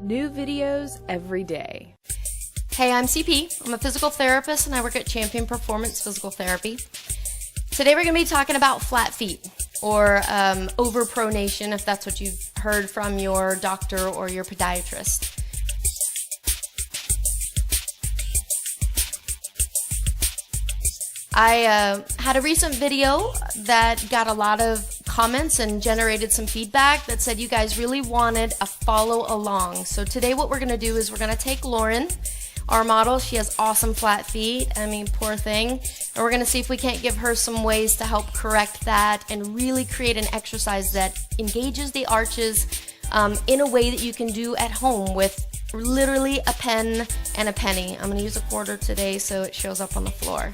New videos every day. Hey, I'm CP. I'm a physical therapist and I work at Champion Performance Physical Therapy. Today we're going to be talking about flat feet, or overpronation, if that's what you've heard from your doctor or your podiatrist. I had a recent video that got a lot of comments and generated some feedback that said you guys really wanted a follow along. So today what we're going to do is we're going to take Lauren, our model. She has awesome flat feet. I mean, poor thing. And we're going to see if we can't give her some ways to help correct that and really create an exercise that engages the arches in a way that you can do at home with literally a pen and a penny. I'm going to use a quarter today so it shows up on the floor.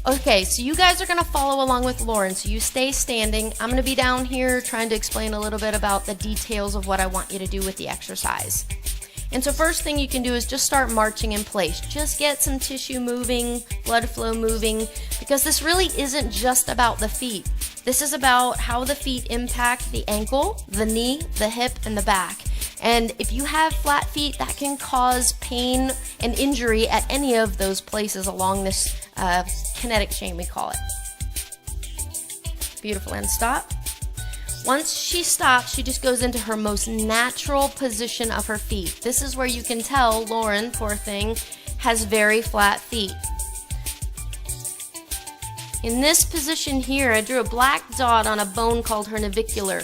Okay, so you guys are going to follow along with Lauren, so you stay standing. I'm going to be down here trying to explain a little bit about the details of what I want you to do with the exercise. And so first thing you can do is just start marching in place. Just get some tissue moving, blood flow moving, because this really isn't just about the feet. This is about how the feet impact the ankle, the knee, the hip, and the back. And if you have flat feet, that can cause pain and injury at any of those places along this kinetic chain, we call it. Beautiful, and stop. Once she stops, she just goes into her most natural position of her feet. This is where you can tell Lauren, poor thing, has very flat feet. In this position here, I drew a black dot on a bone called her navicular.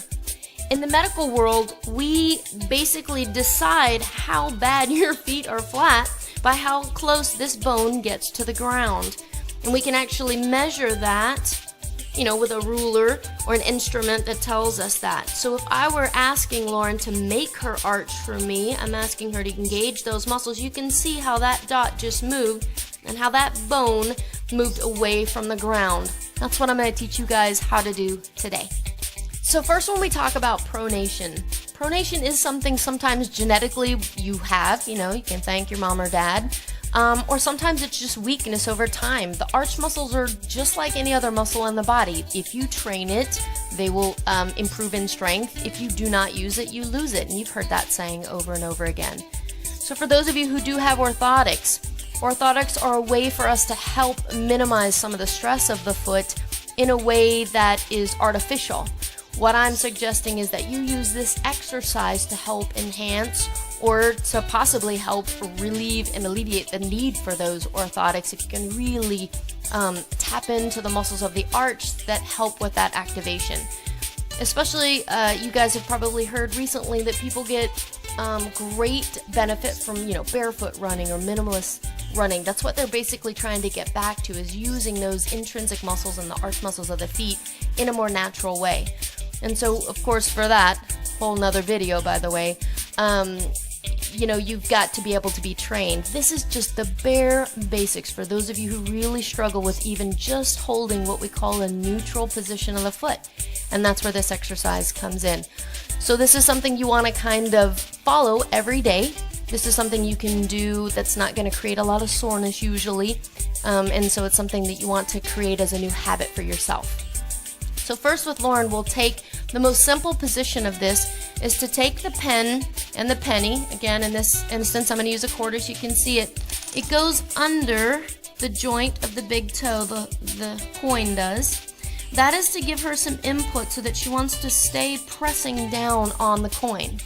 In the medical world, we basically decide how bad your feet are flat by how close this bone gets to the ground. And we can actually measure that, with a ruler or an instrument that tells us that. So if I were asking Lauren to make her arch for me, I'm asking her to engage those muscles. You can see how that dot just moved and how that bone moved away from the ground. That's what I'm going to teach you guys how to do today. So first, when we talk about pronation, pronation is something sometimes genetically you have, you can thank your mom or dad, or sometimes it's just weakness over time. The arch muscles are just like any other muscle in the body. If you train it, they will improve in strength. If you do not use it, you lose it, and you've heard that saying over and over again. So for those of you who do have orthotics, orthotics are a way for us to help minimize some of the stress of the foot in a way that is artificial. What I'm suggesting is that you use this exercise to help enhance or to possibly help relieve and alleviate the need for those orthotics if you can really tap into the muscles of the arch that help with that activation. Especially, you guys have probably heard recently that people get great benefit from, barefoot running or minimalist running. That's what they're basically trying to get back to, is using those intrinsic muscles and the arch muscles of the feet in a more natural way. And so, of course, for that, whole nother video, by the way, you've got to be able to be trained. This is just the bare basics for those of you who really struggle with even just holding what we call a neutral position of the foot. And that's where this exercise comes in. So this is something you want to kind of follow every day. This is something you can do that's not going to create a lot of soreness usually. And so it's something that you want to create as a new habit for yourself. So first with Lauren, we'll take the most simple position of this is to take the pen and the penny. Again, in this instance, I'm going to use a quarter so you can see it. It goes under the joint of the big toe, the coin does. That is to give her some input so that she wants to stay pressing down on the coin.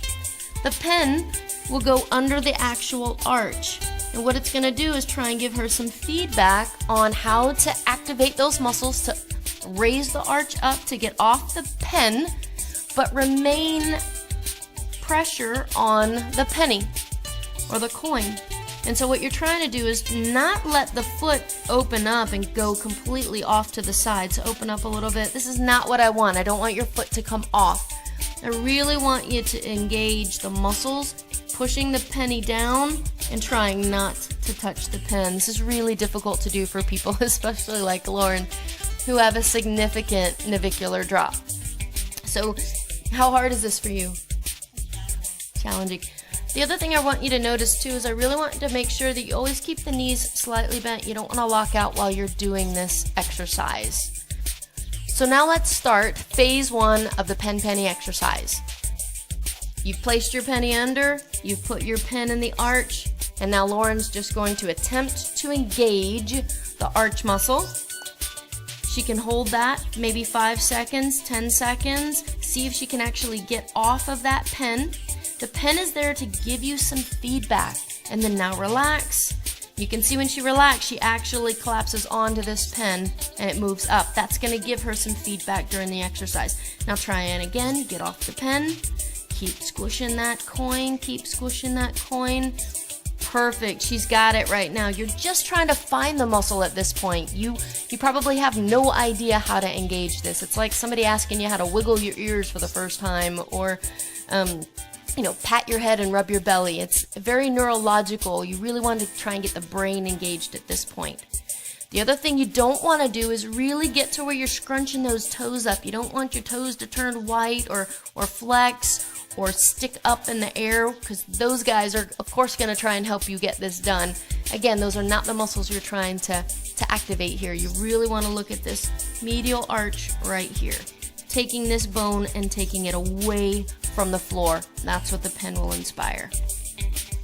The pen will go under the actual arch. And what it's going to do is try and give her some feedback on how to activate those muscles to raise the arch up to get off the pen, but remain pressure on the penny or the coin. And so what you're trying to do is not let the foot open up and go completely off to the side. So open up a little bit. This is not what I want. I don't want your foot to come off. I really want you to engage the muscles, pushing the penny down and trying not to touch the pen. This is really difficult to do for people, especially like Lauren, who have a significant navicular drop. So how hard is this for you? Challenging. The other thing I want you to notice too is I really want to make sure that you always keep the knees slightly bent. You don't want to lock out while you're doing this exercise. So now let's start phase 1 of the pen penny exercise. You've placed your penny under, you've put your pen in the arch, and now Lauren's just going to attempt to engage the arch muscle. She can hold that maybe 5 seconds, 10 seconds. See if she can actually get off of that pen. The pen is there to give you some feedback. And then now relax. You can see when she relaxes, she actually collapses onto this pen and it moves up. That's going to give her some feedback during the exercise. Now try it again. Get off the pen. Keep squishing that coin. Keep squishing that coin. Perfect. She's got it right now. You're just trying to find the muscle at this point. You probably have no idea how to engage this. It's like somebody asking you how to wiggle your ears for the first time, or pat your head and rub your belly. It's very neurological. You really want to try and get the brain engaged at this point. The other thing you don't want to do is really get to where you're scrunching those toes up. You don't want your toes to turn white or flex or stick up in the air, because those guys are of course going to try and help you get this done. Again, those are not the muscles you're trying to activate here. You really want to look at this medial arch right here. Taking this bone and taking it away from the floor. That's what the pen will inspire.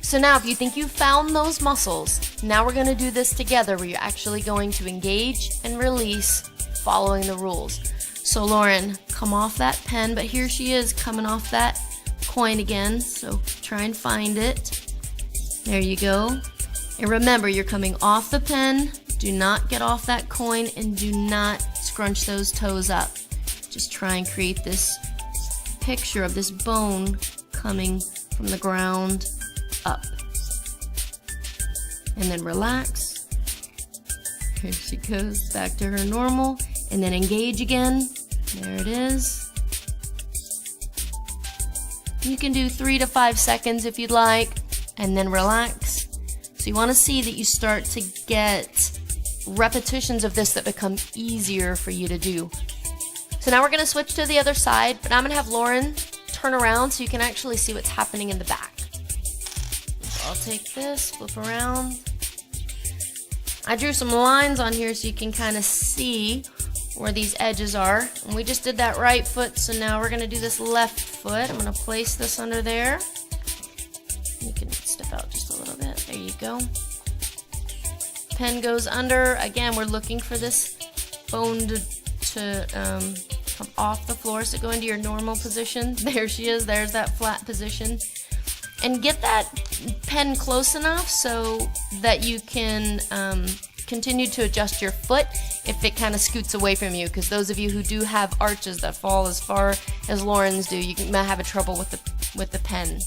So now if you think you've found those muscles, now we're going to do this together where you're actually going to engage and release following the rules. So Lauren, come off that pen, but here she is coming off that coin again, so try and find it. There you go. And remember, you're coming off the pen. Do not get off that coin and do not scrunch those toes up. Just try and create this picture of this bone coming from the ground up. And then relax. Here she goes back to her normal. And then engage again. There it is. You can do 3 to 5 seconds if you'd like, and then relax. So you want to see that you start to get repetitions of this that become easier for you to do. So now we're going to switch to the other side, but I'm going to have Lauren turn around so you can actually see what's happening in the back. So I'll take this, flip around. I drew some lines on here so you can kind of see where these edges are. And we just did that right foot, so now we're going to do this left foot. I'm going to place this under there. You can step out just a little bit. There you go. Pen goes under. Again, we're looking for this bone to come off the floor, so go into your normal position. There she is. There's that flat position. And get that pen close enough so that you can continue to adjust your foot if it kind of scoots away from you, because those of you who do have arches that fall as far as Lauren's do, you might have a trouble with the pen.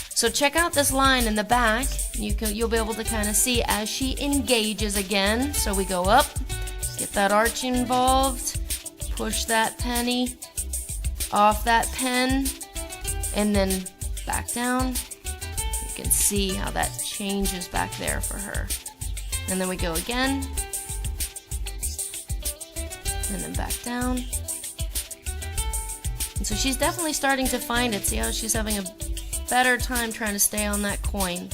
So check out this line in the back. You'll be able to kind of see as she engages again. So we go up, get that arch involved, push that penny off that pen, and then back down. You can see how that changes back there for her. And then we go again, and then back down. And so she's definitely starting to find it. See how she's having a better time trying to stay on that coin.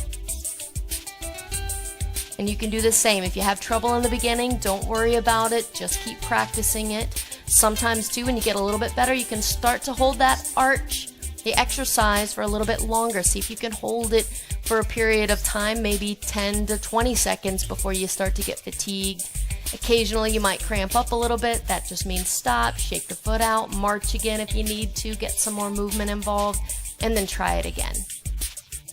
And you can do the same. If you have trouble in the beginning, don't worry about it. Just keep practicing it. Sometimes too, when you get a little bit better, you can start to hold that arch, the exercise, for a little bit longer. See if you can hold it for a period of time, maybe 10 to 20 seconds before you start to get fatigued. Occasionally you might cramp up a little bit. That just means stop, shake the foot out, march again if you need to, get some more movement involved, and then try it again.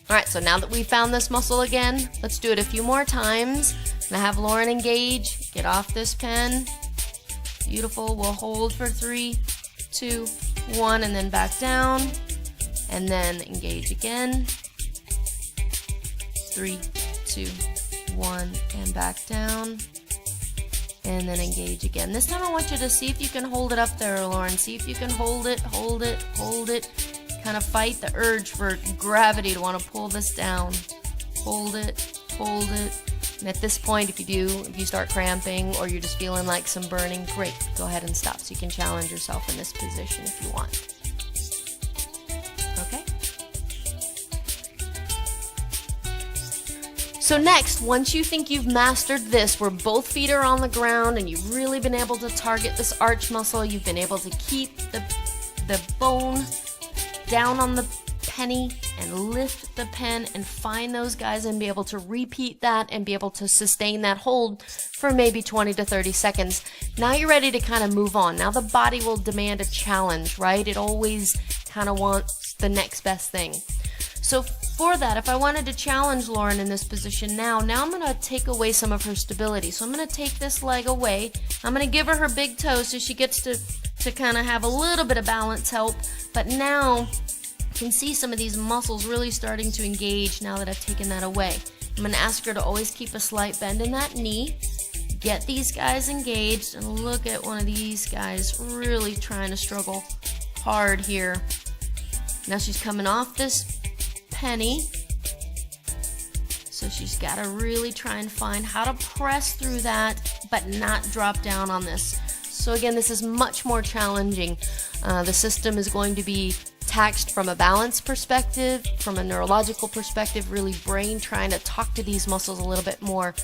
Alright, so now that we found this muscle again, let's do it a few more times. I'm gonna have Lauren engage, get off this pen. Beautiful. We'll hold for 3, 2, 1, and then back down, and then engage again. 3, 2, 1, and back down, and then engage again. This time I want you to see if you can hold it up there, Lauren. See if you can hold it, hold it, hold it. Kind of fight the urge for gravity to want to pull this down. Hold it, hold it. And at this point, if you start cramping or you're just feeling like some burning, great, go ahead and stop. So you can challenge yourself in this position if you want. Okay? So next, once you think you've mastered this, where both feet are on the ground and you've really been able to target this arch muscle, you've been able to keep the bone down on the penny and lift the pen and find those guys and be able to repeat that and be able to sustain that hold for maybe 20 to 30 seconds. Now you're ready to kind of move on. Now the body will demand a challenge, right? It always kind of wants the next best thing. So for that, if I wanted to challenge Lauren in this position now I'm going to take away some of her stability. So I'm going to take this leg away. I'm going to give her big toe so she gets to kind of have a little bit of balance help. But now you can see some of these muscles really starting to engage now that I've taken that away. I'm going to ask her to always keep a slight bend in that knee. Get these guys engaged, and look at one of these guys really trying to struggle hard here. Now she's coming off this penny, so she's got to really try and find how to press through that but not drop down on this. So again, this is much more challenging. The system is going to be taxed from a balance perspective, from a neurological perspective, really brain trying to talk to these muscles a little bit more.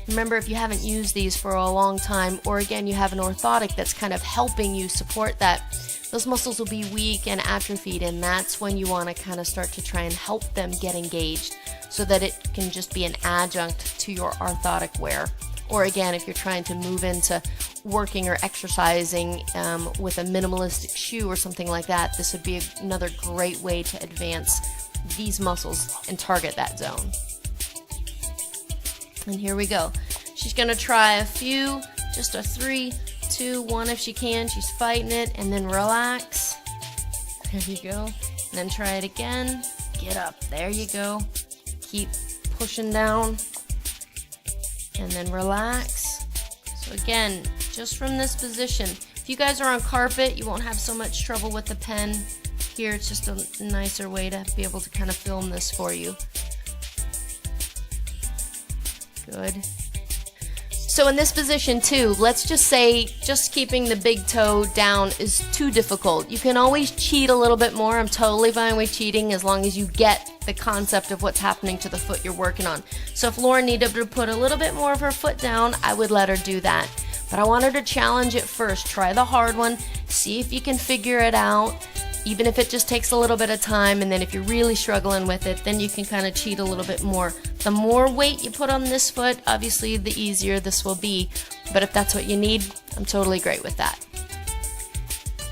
Remember, if you haven't used these for a long time, or again you have an orthotic that's kind of helping you support that, those muscles will be weak and atrophied, and that's when you want to kind of start to try and help them get engaged so that it can just be an adjunct to your orthotic wear. Or again, if you're trying to move into working or exercising with a minimalistic shoe or something like that, this would be another great way to advance these muscles and target that zone. And here we go. She's going to try a few, just a 3, 2, 1 if she can. She's fighting it, and then relax. There you go. And then try it again. Get up. There you go. Keep pushing down. And then relax. So again, just from this position. If you guys are on carpet, you won't have so much trouble with the pen. Here, it's just a nicer way to be able to kind of film this for you. Good. So in this position too, let's just say just keeping the big toe down is too difficult. You can always cheat a little bit more. I'm totally fine with cheating as long as you get the concept of what's happening to the foot you're working on. So if Lauren needed to put a little bit more of her foot down, I would let her do that. But I want her to challenge it first. Try the hard one. See if you can figure it out, even if it just takes a little bit of time. And then if you're really struggling with it, then you can kind of cheat a little bit more. The more weight you put on this foot, obviously the easier this will be. But if that's what you need, I'm totally great with that.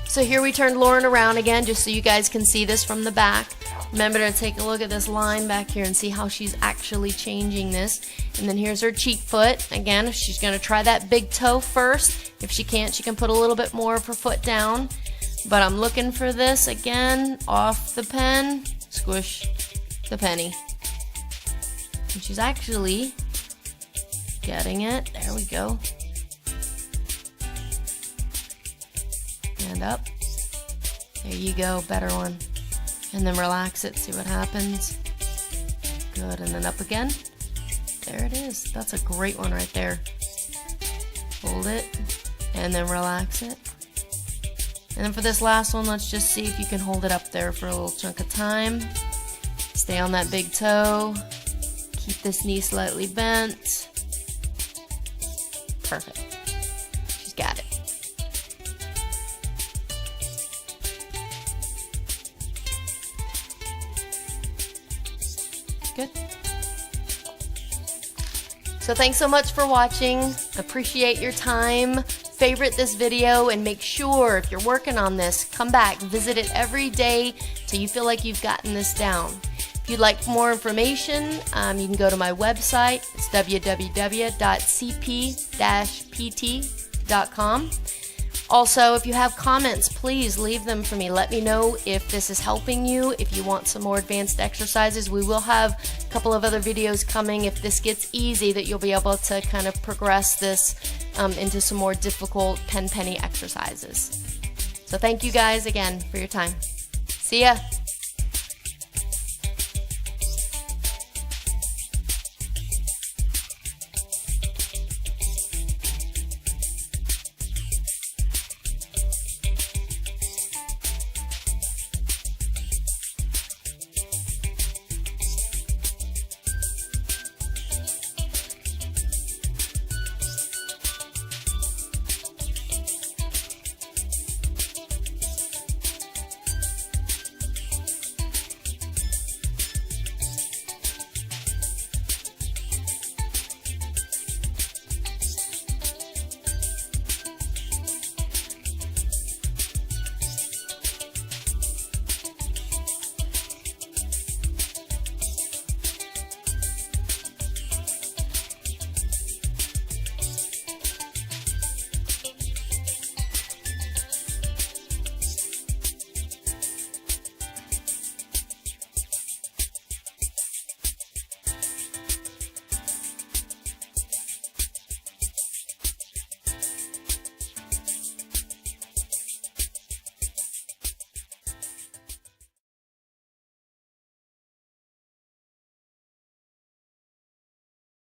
So here we turned Lauren around again, just so you guys can see this from the back. Remember to take a look at this line back here and see how she's actually changing this. And then here's her cheek foot. Again, she's going to try that big toe first. If she can't, she can put a little bit more of her foot down. But I'm looking for this again, off the pen, squish the penny. And she's actually getting it. There we go. And up. There you go, better one. And then relax it, see what happens. Good, and then up again. There it is. That's a great one right there. Hold it, and then relax it. And then for this last one, let's just see if you can hold it up there for a little chunk of time. Stay on that big toe. Keep this knee slightly bent. Perfect. She's got it. Good. So thanks so much for watching. Appreciate your time. Favorite this video and make sure if you're working on this, come back, visit it every day till you feel like you've gotten this down. If you'd like more information, you can go to my website. It's www.cp-pt.com. Also, if you have comments, please leave them for me. Let me know if this is helping you. If you want some more advanced exercises, we will have a couple of other videos coming. If this gets easy, that you'll be able to kind of progress this into some more difficult penny exercises. So thank you guys again for your time. See ya.